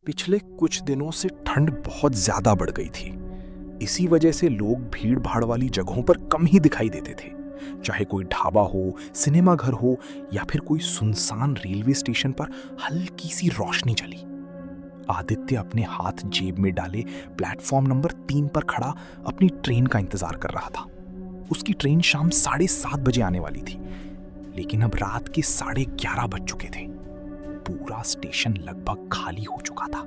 पिछले कुछ दिनों से ठंड बहुत ज्यादा बढ़ गई थी। इसी वजह से लोग भीड़ भाड़ वाली जगहों पर कम ही दिखाई देते थे। चाहे कोई ढाबा हो, सिनेमा घर हो या फिर कोई सुनसान रेलवे स्टेशन पर हल्की सी रोशनी जली। आदित्य अपने हाथ जेब में डाले प्लेटफॉर्म नंबर 3 पर खड़ा अपनी ट्रेन का इंतजार कर रहा था। उसकी ट्रेन शाम 7:30 बजे आने वाली थी, लेकिन अब रात के 11:30 बज चुके थे। पूरा स्टेशन लगभग खाली हो चुका था।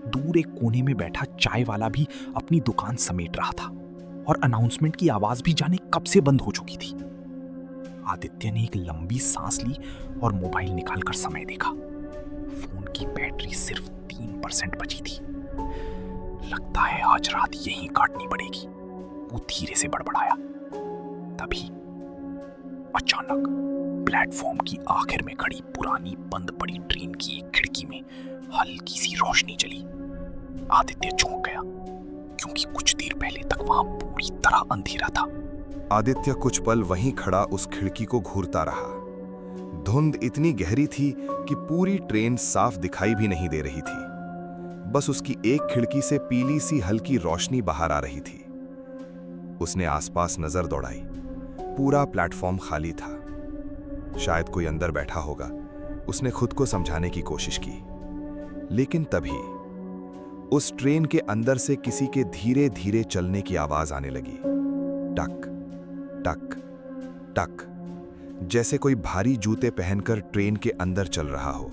दूर एक कोने में बैठा चाय वाला भी अपनी दुकान समेट रहा था और अनाउंसमेंट की आवाज भी जाने कब से बंद हो चुकी थी। आदित्य ने एक लंबी सांस ली और मोबाइल निकालकर समय देखा। फोन की बैटरी सिर्फ 3% बची थी। लगता है आज रात यहीं काटनी पड़ेगी, वो धीरे से बड़बड़ाया। तभी अचानक प्लेटफॉर्म की आखिर में खड़ी पुरानी बंद पड़ी ट्रेन की एक खिड़की में हल्की सी रोशनी जली। आदित्य चौंक गया, क्योंकि कुछ देर पहले तक वहां पूरी तरह अंधेरा था। आदित्य कुछ पल वहीं खड़ा उस खिड़की को घूरता रहा। धुंध इतनी गहरी थी कि पूरी ट्रेन साफ दिखाई भी नहीं दे रही थी। बस उसकी एक खिड़की से पीली सी हल्की रोशनी बाहर आ रही थी। उसने आसपास नजर दौड़ाई। पूरा प्लेटफॉर्म खाली था। शायद कोई अंदर बैठा होगा, उसने खुद को समझाने की कोशिश की। लेकिन तभी उस ट्रेन के अंदर से किसी के धीरे धीरे चलने की आवाज आने लगी। टक टक टक, जैसे कोई भारी जूते पहनकर ट्रेन के अंदर चल रहा हो।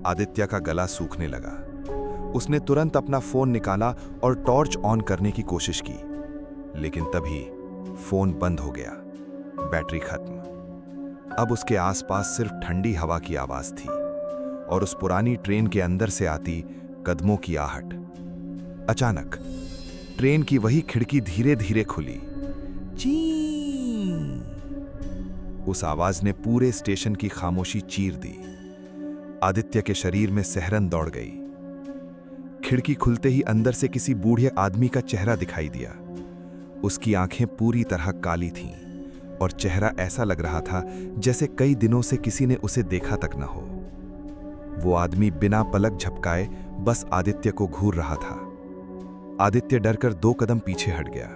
आदित्य का गला सूखने लगा। उसने तुरंत अपना फोन निकाला और टॉर्च ऑन करने की कोशिश की, लेकिन तभी फोन बंद हो गया, बैटरी खत्म। अब उसके आसपास सिर्फ ठंडी हवा की आवाज थी और उस पुरानी ट्रेन के अंदर से आती कदमों की आहट। अचानक ट्रेन की वही खिड़की धीरे धीरे खुली। ची! उस आवाज ने पूरे स्टेशन की खामोशी चीर दी। आदित्य के शरीर में सिहरन दौड़ गई। खिड़की खुलते ही अंदर से किसी बूढ़े आदमी का चेहरा दिखाई दिया। उसकी आंखें पूरी तरह काली थीं और चेहरा ऐसा लग रहा था जैसे कई दिनों से किसी ने उसे देखा तक न हो। वो आदमी बिना पलक झपकाए बस आदित्य को घूर रहा था। आदित्य डरकर 2 कदम पीछे हट गया।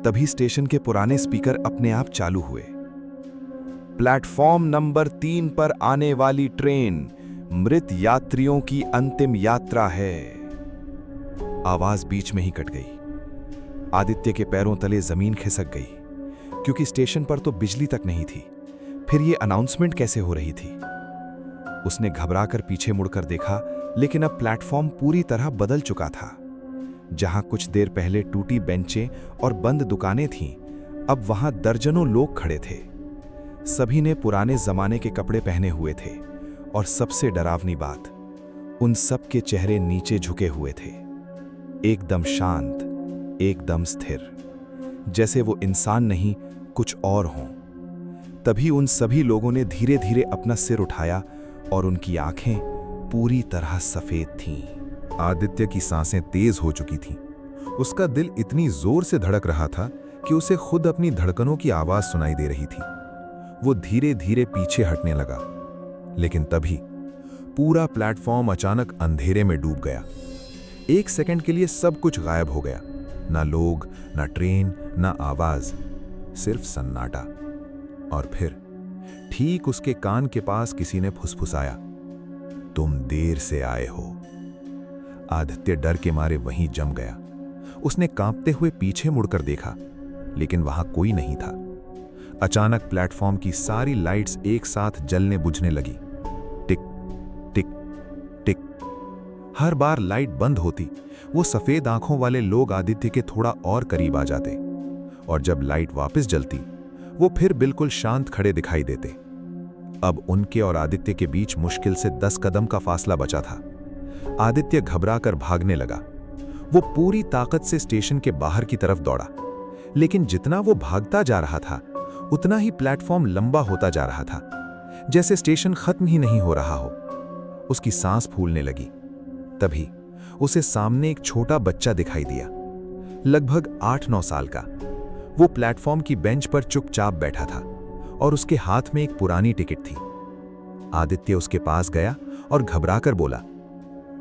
तभी स्टेशन के पुराने स्पीकर अपने आप चालू हुए। प्लेटफॉर्म नंबर 3 पर आने वाली ट्रेन मृत यात्रियों की अंतिम यात्रा है। आवाज बीच में ही कट गई। आदित्य के पैरों तले जमीन खिसक गई, क्योंकि स्टेशन पर तो बिजली तक नहीं थी। फिर ये अनाउंसमेंट कैसे हो रही थी? उसने घबराकर पीछे मुड़कर देखा, लेकिन अब प्लेटफॉर्म पूरी तरह बदल चुका था। जहां कुछ देर पहले टूटी बेंचें और बंद दुकानें थीं, अब वहां दर्जनों लोग खड़े थे। सभी ने पुराने जमाने के कपड़े पहने हुए थे और सबसे डरावनी बात, उन सब के चेहरे नीचे झुके हुए थे, एकदम शांत, एकदम स्थिर, जैसे वो इंसान नहीं कुछ और हों। तभी उन सभी लोगों ने धीरे धीरे अपना सिर उठाया और उनकी आंखें पूरी तरह सफेद थीं। आदित्य की सांसें तेज हो चुकी थीं। उसका दिल इतनी जोर से धड़क रहा था कि उसे खुद अपनी धड़कनों की आवाज सुनाई दे रही थी। वो धीरे धीरे पीछे हटने लगा, लेकिन तभी पूरा प्लेटफॉर्म अचानक अंधेरे में डूब गया। 1 सेकंड के लिए सब कुछ गायब हो गया। ना लोग, ना ट्रेन, ना आवाज, सिर्फ सन्नाटा। और फिर ठीक उसके कान के पास किसी ने फुसफुसाया, तुम देर से आए हो। आदित्य डर के मारे वहीं जम गया। उसने कांपते हुए पीछे मुड़कर देखा, लेकिन वहां कोई नहीं था। अचानक प्लेटफॉर्म की सारी लाइट्स एक साथ जलने बुझने लगी। टिक टिक टिक। हर बार लाइट बंद होती, वो सफेद आंखों वाले लोग आदित्य के थोड़ा और करीब आ जाते, और जब लाइट वापस जलती, वो फिर बिल्कुल शांत खड़े दिखाई देते। अब उनके और आदित्य के बीच मुश्किल से 10 कदम का फासला बचा था। आदित्य घबराकर भागने लगा। वो पूरी ताकत से स्टेशन के बाहर की तरफ दौड़ा, लेकिन जितना वो भागता जा रहा था, उतना ही प्लेटफॉर्म लंबा होता जा रहा था, जैसे स्टेशन खत्म ही नहीं हो रहा हो। उसकी सांस फूलने लगी। तभी उसे सामने एक छोटा बच्चा दिखाई दिया, लगभग 8-9 साल का। वो प्लेटफॉर्म की बेंच पर चुपचाप बैठा था और उसके हाथ में एक पुरानी टिकट थी। आदित्य उसके पास गया और घबराकर बोला,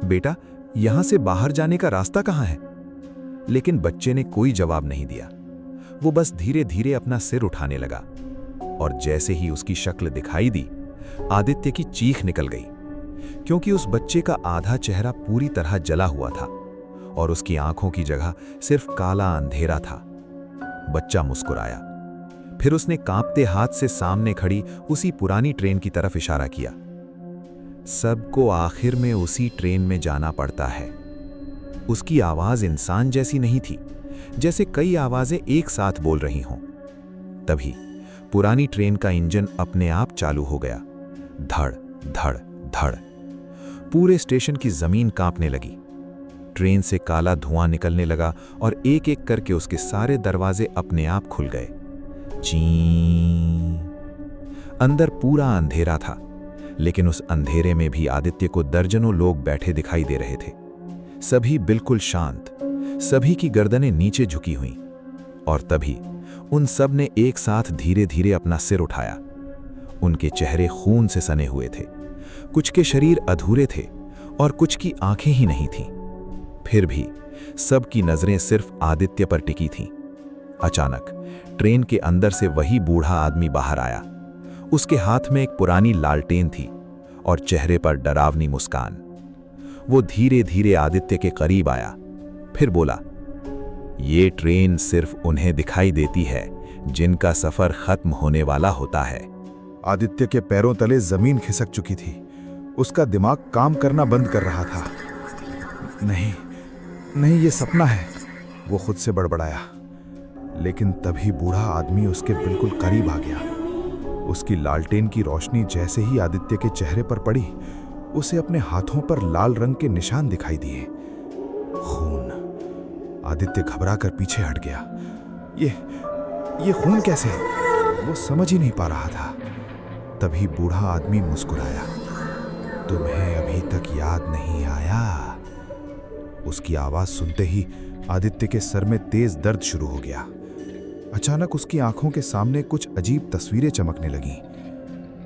बेटा, यहां से बाहर जाने का रास्ता कहां है? लेकिन बच्चे ने कोई जवाब नहीं दिया। वो बस धीरे धीरे अपना सिर उठाने लगा, और जैसे ही उसकी शक्ल दिखाई दी, आदित्य की चीख निकल गई, क्योंकि उस बच्चे का आधा चेहरा पूरी तरह जला हुआ था और उसकी आंखों की जगह सिर्फ काला अंधेरा था। बच्चा मुस्कुराया, फिर उसने कांपते हाथ से सामने खड़ी उसी पुरानी ट्रेन की तरफ इशारा किया। सबको आखिर में उसी ट्रेन में जाना पड़ता है। उसकी आवाज इंसान जैसी नहीं थी, जैसे कई आवाजें एक साथ बोल रही हों। तभी पुरानी ट्रेन का इंजन अपने आप चालू हो गया। धड़ धड़ धड़। पूरे स्टेशन की जमीन कांपने लगी। ट्रेन से काला धुआं निकलने लगा और एक एक करके उसके सारे दरवाजे अपने आप खुल गए। चीं। अंदर पूरा अंधेरा था, लेकिन उस अंधेरे में भी आदित्य को दर्जनों लोग बैठे दिखाई दे रहे थे। सभी बिल्कुल शांत, सभी की गर्दनें नीचे झुकी हुईं। और तभी उन सब ने एक साथ धीरे धीरे अपना सिर उठाया। उनके चेहरे खून से सने हुए थे, कुछ के शरीर अधूरे थे और कुछ की आंखें ही नहीं थीं। फिर भी सबकी नजरें सिर्फ आदित्य पर टिकी थीं। अचानक ट्रेन के अंदर से वही बूढ़ा आदमी बाहर आया। उसके हाथ में एक पुरानी लालटेन थी और चेहरे पर डरावनी मुस्कान। वो धीरे धीरे आदित्य के करीब आया, फिर बोला, ये ट्रेन सिर्फ उन्हें दिखाई देती है जिनका सफर खत्म होने वाला होता है। आदित्य के पैरों तले जमीन खिसक चुकी थी। उसका दिमाग काम करना बंद कर रहा था। नहीं नहीं, ये सपना है, वो खुद से बड़बड़ाया। लेकिन तभी बूढ़ा आदमी उसके बिल्कुल करीब आ गया। उसकी लालटेन की रोशनी जैसे ही आदित्य के चेहरे पर पड़ी, उसे अपने हाथों पर लाल रंग के निशान दिखाई दिए। खून। आदित्य घबरा कर पीछे हट गया। ये खून कैसे? वो समझ ही नहीं पा रहा था। तभी बूढ़ा आदमी मुस्कुराया। तुम्हें अभी तक याद नहीं आया? उसकी आवाज सुनते ही आदित्य के सर में तेज दर्द शुरू हो गया। अचानक उसकी आंखों के सामने कुछ अजीब तस्वीरें चमकने लगीं।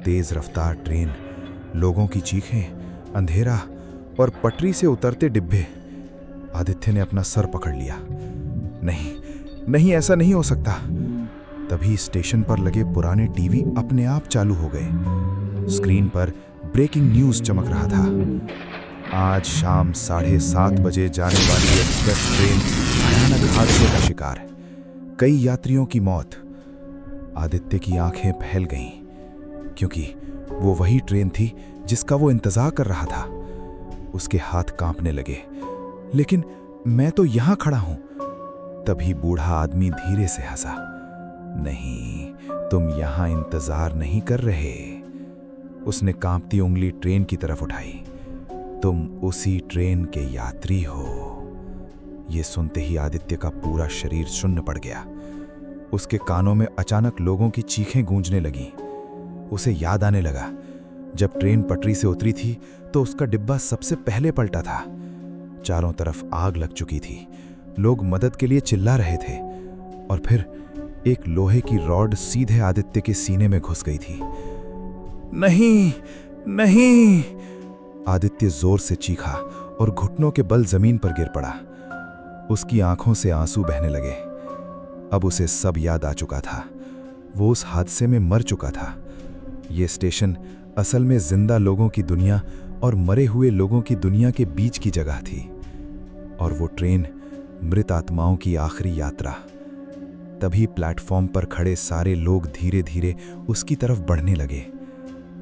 तेज रफ्तार ट्रेन, लोगों की चीखें, अंधेरा और पटरी से उतरते डिब्बे। आदित्य ने अपना सर पकड़ लिया। नहीं नहीं, ऐसा नहीं हो सकता। तभी स्टेशन पर लगे पुराने टीवी अपने आप चालू हो गए। स्क्रीन पर ब्रेकिंग न्यूज चमक रहा था। आज शाम 7:30 बजे जाने वाली एक्सप्रेस ट्रेन भयानक हादसे का शिकार, कई यात्रियों की मौत। आदित्य की आंखें फैल गईं, क्योंकि वो वही ट्रेन थी जिसका वो इंतजार कर रहा था। उसके हाथ कांपने लगे। लेकिन मैं तो यहां खड़ा हूं। तभी बूढ़ा आदमी धीरे से हंसा। नहीं, तुम यहां इंतजार नहीं कर रहे। उसने कांपती उंगली ट्रेन की तरफ उठाई। तुम उसी ट्रेन के यात्री हो। यह सुनते ही आदित्य का पूरा शरीर शून्य पड़ गया। उसके कानों में अचानक लोगों की चीखें गूंजने लगीं। उसे याद आने लगा, जब ट्रेन पटरी से उतरी थी तो उसका डिब्बा सबसे पहले पलटा था। चारों तरफ आग लग चुकी थी। लोग मदद के लिए चिल्ला रहे थे। और फिर एक लोहे की रॉड सीधे आदित्य के सीने में घुस गई थी। नहीं नहीं, आदित्य जोर से चीखा और घुटनों के बल जमीन पर गिर पड़ा। उसकी आंखों से आंसू बहने लगे। अब उसे सब याद आ चुका था। वो उस हादसे में मर चुका था। ये स्टेशन असल में जिंदा लोगों की दुनिया और मरे हुए लोगों की दुनिया के बीच की जगह थी। और वो ट्रेन मृत आत्माओं की आखिरी यात्रा। तभी प्लेटफॉर्म पर खड़े सारे लोग धीरे धीरे उसकी तरफ बढ़ने लगे।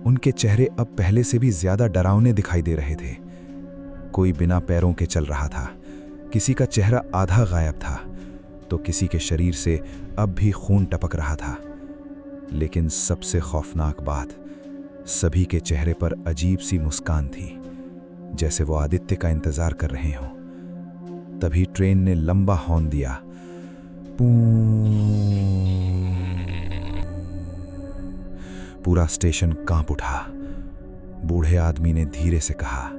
उनके चेहरे अब पहले से भी ज्यादा डरावने दिखाई दे रहे थे। कोई बिना पैरों के चल रहा था, किसी का चेहरा आधा गायब था, तो किसी के शरीर से अब भी खून टपक रहा था। लेकिन सबसे खौफनाक बात, सभी के चेहरे पर अजीब सी मुस्कान थी, जैसे वो आदित्य का इंतजार कर रहे हों। तभी ट्रेन ने लंबा हॉर्न दिया। पूरा स्टेशन कांप उठा। बूढ़े आदमी ने धीरे से कहा,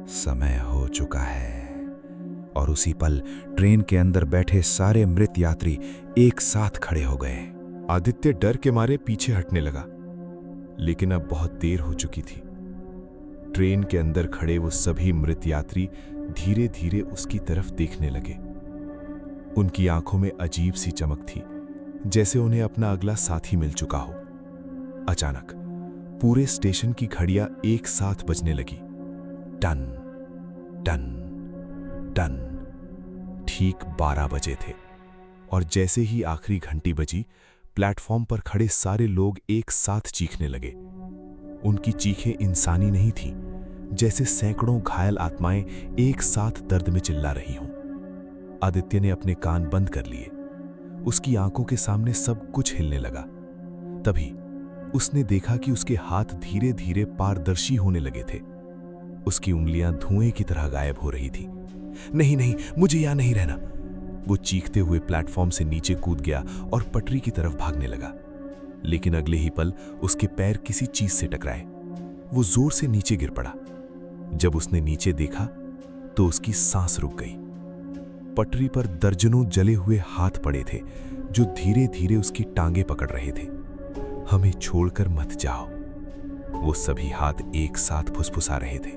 समय हो चुका है। और उसी पल ट्रेन के अंदर बैठे सारे मृत यात्री एक साथ खड़े हो गए। आदित्य डर के मारे पीछे हटने लगा, लेकिन अब बहुत देर हो चुकी थी। ट्रेन के अंदर खड़े वो सभी मृत यात्री धीरे धीरे उसकी तरफ देखने लगे। उनकी आंखों में अजीब सी चमक थी, जैसे उन्हें अपना अगला साथी मिल चुका हो। अचानक पूरे स्टेशन की घड़ियां एक साथ बजने लगी। टन टन टन। ठीक 12 बजे थे और जैसे ही आखिरी घंटी बजी, प्लेटफॉर्म पर खड़े सारे लोग एक साथ चीखने लगे। उनकी चीखें इंसानी नहीं थीं, जैसे सैकड़ों घायल आत्माएं एक साथ दर्द में चिल्ला रही हों। आदित्य ने अपने कान बंद कर लिए। उसकी आंखों के सामने सब कुछ हिलने लगा। तभी उसने देखा कि उसके हाथ धीरे धीरे पारदर्शी होने लगे थे। उसकी उंगलियां धुएं की तरह गायब हो रही थी। नहीं नहीं, मुझे यहां नहीं रहना। वो चीखते हुए प्लेटफॉर्म से नीचे कूद गया और पटरी की तरफ भागने लगा। लेकिन अगले ही पल उसके पैर किसी चीज से टकराए। वो जोर से नीचे गिर पड़ा। जब उसने नीचे देखा तो उसकी सांस रुक गई। पटरी पर दर्जनों जले हुए हाथ पड़े थे, जो धीरे धीरे उसकी टांगें पकड़ रहे थे। हमें छोड़कर मत जाओ, वो सभी हाथ एक साथ फुसफुसा रहे थे।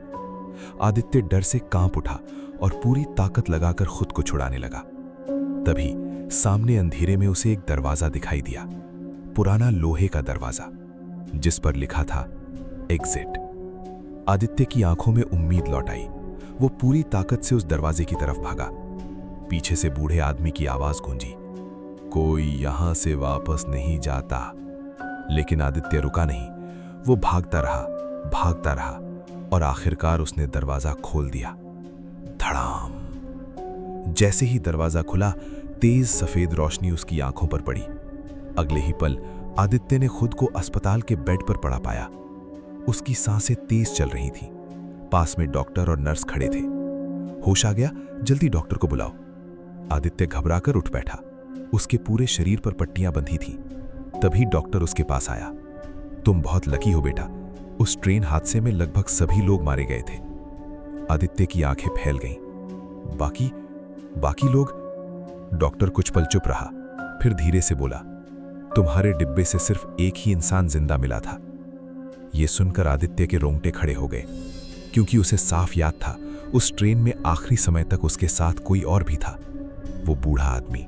आदित्य डर से कांप उठा और पूरी ताकत लगाकर खुद को छुड़ाने लगा। तभी सामने अंधेरे में उसे एक दरवाजा दिखाई दिया, पुराना लोहे का दरवाजा, जिस पर लिखा था एग्जिट। आदित्य की आंखों में उम्मीद लौट आई। वो पूरी ताकत से उस दरवाजे की तरफ भागा। पीछे से बूढ़े आदमी की आवाज गूंजी, कोई यहां से वापस नहीं जाता। लेकिन आदित्य रुका नहीं। वो भागता रहा और आखिरकार उसने दरवाजा खोल दिया। धड़ाम। जैसे ही दरवाजा खुला, तेज सफेद रोशनी उसकी आंखों पर पड़ी। अगले ही पल आदित्य ने खुद को अस्पताल के बेड पर पड़ा पाया। उसकी सांसें तेज चल रही थीं। पास में डॉक्टर और नर्स खड़े थे। होश आ गया, जल्दी डॉक्टर को बुलाओ। आदित्य घबराकर उठ बैठा। उसके पूरे शरीर पर पट्टियां बंधी थीं। तभी डॉक्टर उसके पास आया। तुम बहुत लकी हो बेटा, उस ट्रेन हादसे में लगभग सभी लोग मारे गए थे। आदित्य की आंखें फैल गईं। बाकी लोग? डॉक्टर कुछ पल चुप रहा, फिर धीरे से बोला, तुम्हारे डिब्बे से सिर्फ एक ही इंसान जिंदा मिला था। यह सुनकर आदित्य के रोंगटे खड़े हो गए, क्योंकि उसे साफ याद था उस ट्रेन में आखिरी समय तक उसके साथ कोई और भी था, वो बूढ़ा आदमी।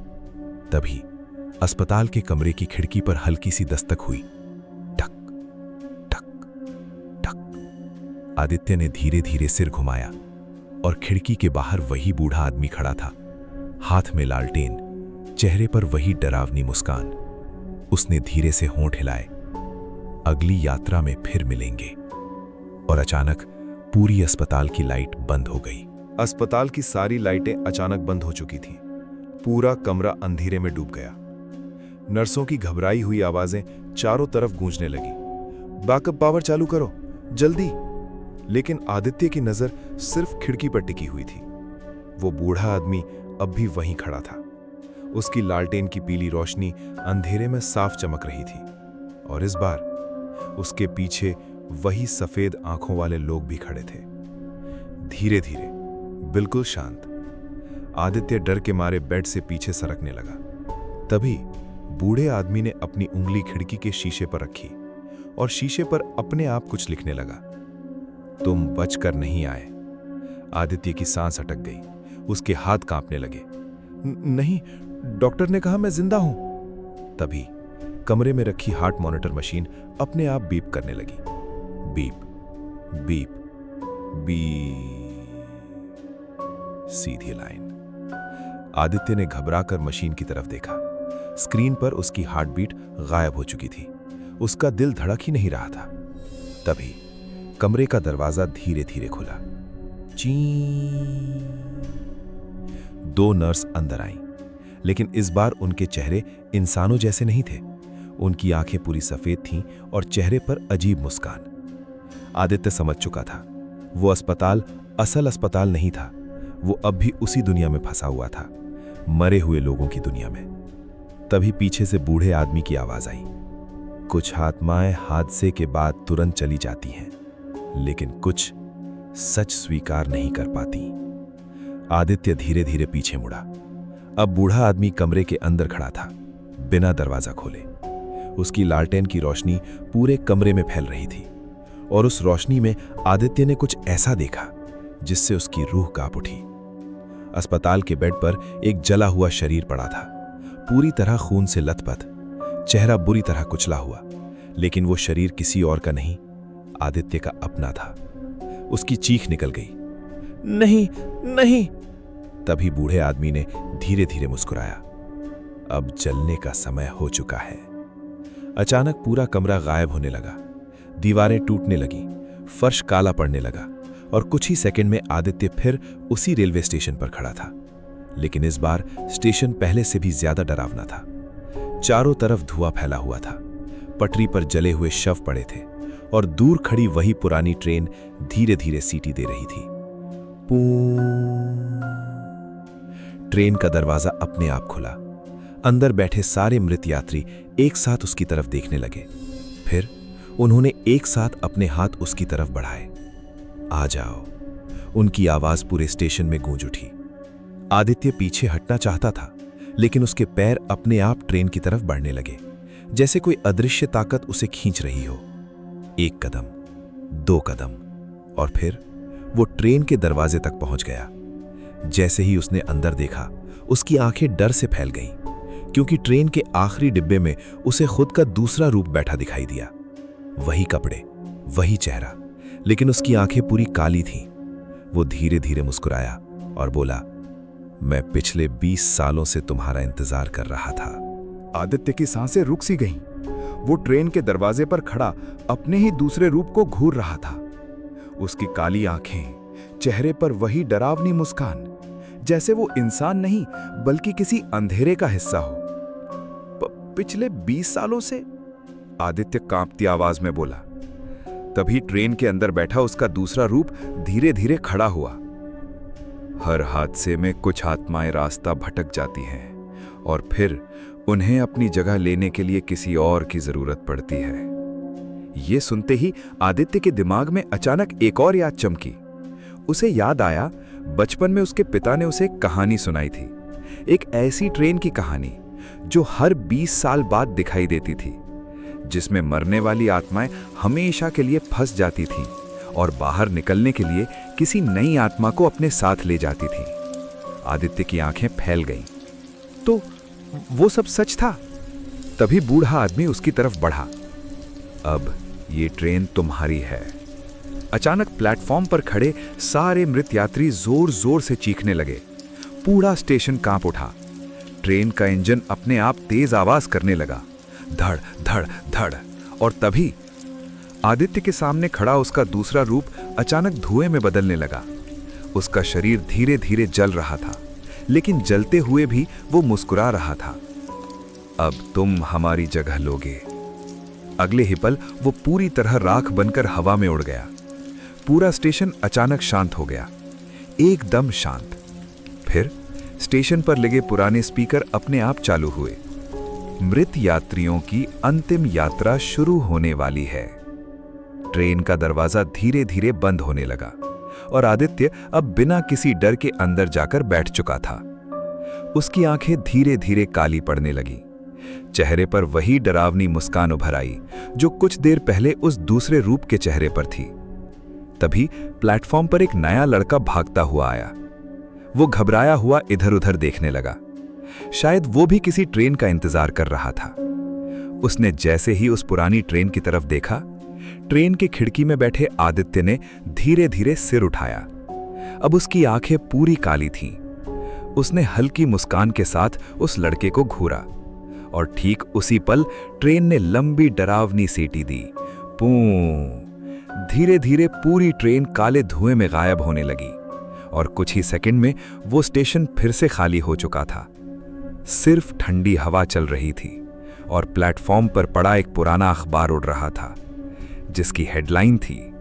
तभी अस्पताल के कमरे की खिड़की पर हल्की सी दस्तक हुई। टक टक टक। आदित्य ने धीरे धीरे सिर घुमाया और खिड़की के बाहर वही बूढ़ा आदमी खड़ा था, हाथ में लालटेन, चेहरे पर वही डरावनी मुस्कान। उसने धीरे से होंठ हिलाए, अगली यात्रा में फिर मिलेंगे। और अचानक पूरी अस्पताल की लाइट बंद हो गई। अस्पताल की सारी लाइटें अचानक बंद हो चुकी थीं। पूरा कमरा अंधेरे में डूब गया। नर्सों की घबराई हुई आवाजें चारों तरफ गूंजने लगी, बैकअप पावर चालू करो जल्दी। लेकिन आदित्य की नजर सिर्फ खिड़की पर टिकी हुई थी। वो बूढ़ा आदमी अब भी वहीं खड़ा था। उसकी लालटेन की पीली रोशनी अंधेरे में साफ चमक रही थी, और इस बार उसके पीछे वही सफेद आंखों वाले लोग भी खड़े थे। धीरे धीरे, बिल्कुल शांत, आदित्य डर के मारे बेड से पीछे सरकने लगा। तभी बूढ़े आदमी ने अपनी उंगली खिड़की के शीशे पर रखी और शीशे पर अपने आप कुछ लिखने लगा। तुम बचकर नहीं आए। आदित्य की सांस अटक गई, उसके हाथ कांपने लगे। नहीं, डॉक्टर ने कहा मैं जिंदा हूं। तभी कमरे में रखी हार्ट मॉनिटर मशीन अपने आप बीप करने लगी। Beep beep beep. सीधी लाइन। आदित्य ने घबराकर मशीन की तरफ देखा। स्क्रीन पर उसकी हार्ट बीट गायब हो चुकी थी। उसका दिल धड़क ही नहीं रहा था। तभी कमरे का दरवाजा धीरे धीरे खुला। ची। 2 नर्स अंदर आईं, लेकिन इस बार उनके चेहरे इंसानों जैसे नहीं थे। उनकी आंखें पूरी सफेद थीं और चेहरे पर अजीब मुस्कान। आदित्य समझ चुका था, वो अस्पताल असल अस्पताल नहीं था। वो अब भी उसी दुनिया में फंसा हुआ था, मरे हुए लोगों की दुनिया में। तभी पीछे से बूढ़े आदमी की आवाज आई, कुछ आत्माएं हादसे के बाद तुरंत चली जाती हैं, लेकिन कुछ सच स्वीकार नहीं कर पाती। आदित्य धीरे धीरे पीछे मुड़ा। अब बूढ़ा आदमी कमरे के अंदर खड़ा था, बिना दरवाजा खोले। उसकी लालटेन की रोशनी पूरे कमरे में फैल रही थी और उस रोशनी में आदित्य ने कुछ ऐसा देखा जिससे उसकी रूह कांप उठी। अस्पताल के बेड पर एक जला हुआ शरीर पड़ा था, पूरी तरह खून से लथपथ, चेहरा बुरी तरह कुचला हुआ, लेकिन वो शरीर किसी और का नहीं, आदित्य का अपना था। उसकी चीख निकल गई, नहीं नहीं। तभी बूढ़े आदमी ने धीरे धीरे मुस्कुराया, अब जलने का समय हो चुका है। अचानक पूरा कमरा गायब होने लगा, दीवारें टूटने लगी, फर्श काला पड़ने लगा और कुछ ही सेकंड में आदित्य फिर उसी रेलवे स्टेशन पर खड़ा था। लेकिन इस बार स्टेशन पहले से भी ज्यादा डरावना था। चारों तरफ धुआं फैला हुआ था, पटरी पर जले हुए शव पड़े थे और दूर खड़ी वही पुरानी ट्रेन धीरे धीरे सीटी दे रही थी। पू। ट्रेन का दरवाजा अपने आप खुला। अंदर बैठे सारे मृत यात्री एक साथ उसकी तरफ देखने लगे। फिर उन्होंने एक साथ अपने हाथ उसकी तरफ बढ़ाए। आ जाओ। उनकी आवाज पूरे स्टेशन में गूंज उठी। आदित्य पीछे हटना चाहता था, लेकिन उसके पैर अपने आप ट्रेन की तरफ बढ़ने लगे, जैसे कोई अदृश्य ताकत उसे खींच रही हो। एक कदम, दो कदम, और फिर वो ट्रेन के दरवाजे तक पहुंच गया। जैसे ही उसने अंदर देखा, उसकी आंखें डर से फैल गईं, क्योंकि ट्रेन के आखिरी डिब्बे में उसे खुद का दूसरा रूप बैठा दिखाई दिया। वही कपड़े, वही चेहरा, लेकिन उसकी आंखें पूरी काली थीं। वो धीरे धीरे मुस्कुराया और बोला, मैं पिछले 20 सालों से तुम्हारा इंतजार कर रहा था। आदित्य की सांसें रुक सी गईं। वो ट्रेन के दरवाजे पर खड़ा अपने ही दूसरे रूप को घूर रहा था। उसकी काली आंखें, चेहरे पर वही डरावनी मुस्कान, जैसे वो इंसान नहीं बल्कि किसी अंधेरे का हिस्सा हो। पिछले 20 सालों से? आदित्य कांपती आवाज में बोला। तभी ट्रेन के अंदर बैठा उसका दूसरा रूप धीरे धीरे खड़ा हुआ। हर हादसे में कुछ आत्माएं रास्ता भटक जाती हैं और फिर उन्हें अपनी जगह लेने के लिए किसी और की जरूरत पड़ती है। ये सुनते ही आदित्य के दिमाग में अचानक एक और याद चमकी। उसे याद आया, बचपन में उसके पिता ने उसे एक कहानी सुनाई थी, एक ऐसी ट्रेन की कहानी जो हर 20 साल बाद दिखाई देती थी, जिसमें मरने वाली आत्माएं हमेशा के लिए फंस जाती थीं और बाहर निकलने के लिए किसी नई आत्मा को अपने साथ ले जाती थी। आदित्य की आंखें फैल गईं। तो वो सब सच था? तभी बूढ़ा आदमी उसकी तरफ बढ़ा। अब ये ट्रेन तुम्हारी है। अचानक प्लेटफॉर्म पर खड़े सारे मृत यात्री जोर जोर से चीखने लगे। पूरा स्टेशन कांप उठा। ट्रेन का इंजन अपने आप तेज आवाज करने लगा, धड़ धड़ धड़। और तभी आदित्य के सामने खड़ा उसका दूसरा रूप अचानक धुएं में बदलने लगा। उसका शरीर धीरे धीरे जल रहा था, लेकिन जलते हुए भी वो मुस्कुरा रहा था। अब तुम हमारी जगह लोगे। अगले ही पल वो पूरी तरह राख बनकर हवा में उड़ गया। पूरा स्टेशन अचानक शांत हो गया, एकदम शांत। फिर स्टेशन पर लगे पुराने स्पीकर अपने आप चालू हुए। मृत यात्रियों की अंतिम यात्रा शुरू होने वाली है। ट्रेन का दरवाजा धीरे धीरे बंद होने लगा और आदित्य अब बिना किसी डर के अंदर जाकर बैठ चुका था। उसकी आंखें धीरे धीरे काली पड़ने लगी। चेहरे पर वही डरावनी मुस्कान उभर आई जो कुछ देर पहले उस दूसरे रूप के चेहरे पर थी। तभी प्लेटफॉर्म पर एक नया लड़का भागता हुआ आया। वो घबराया हुआ इधर उधर देखने लगा। शायद वो भी किसी ट्रेन का इंतजार कर रहा था। उसने जैसे ही उस पुरानी ट्रेन की तरफ देखा, ट्रेन की खिड़की में बैठे आदित्य ने धीरे धीरे सिर उठाया। अब उसकी आंखें पूरी काली थीं। उसने हल्की मुस्कान के साथ उस लड़के को घूरा और ठीक उसी पल ट्रेन ने लंबी डरावनी सीटी दी। पूं। धीरे धीरे पूरी ट्रेन काले धुएं में गायब होने लगी और कुछ ही सेकंड में वो स्टेशन फिर से खाली हो चुका था। सिर्फ ठंडी हवा चल रही थी और प्लेटफॉर्म पर पड़ा एक पुराना अखबार उड़ रहा था, जिसकी हेडलाइन थी,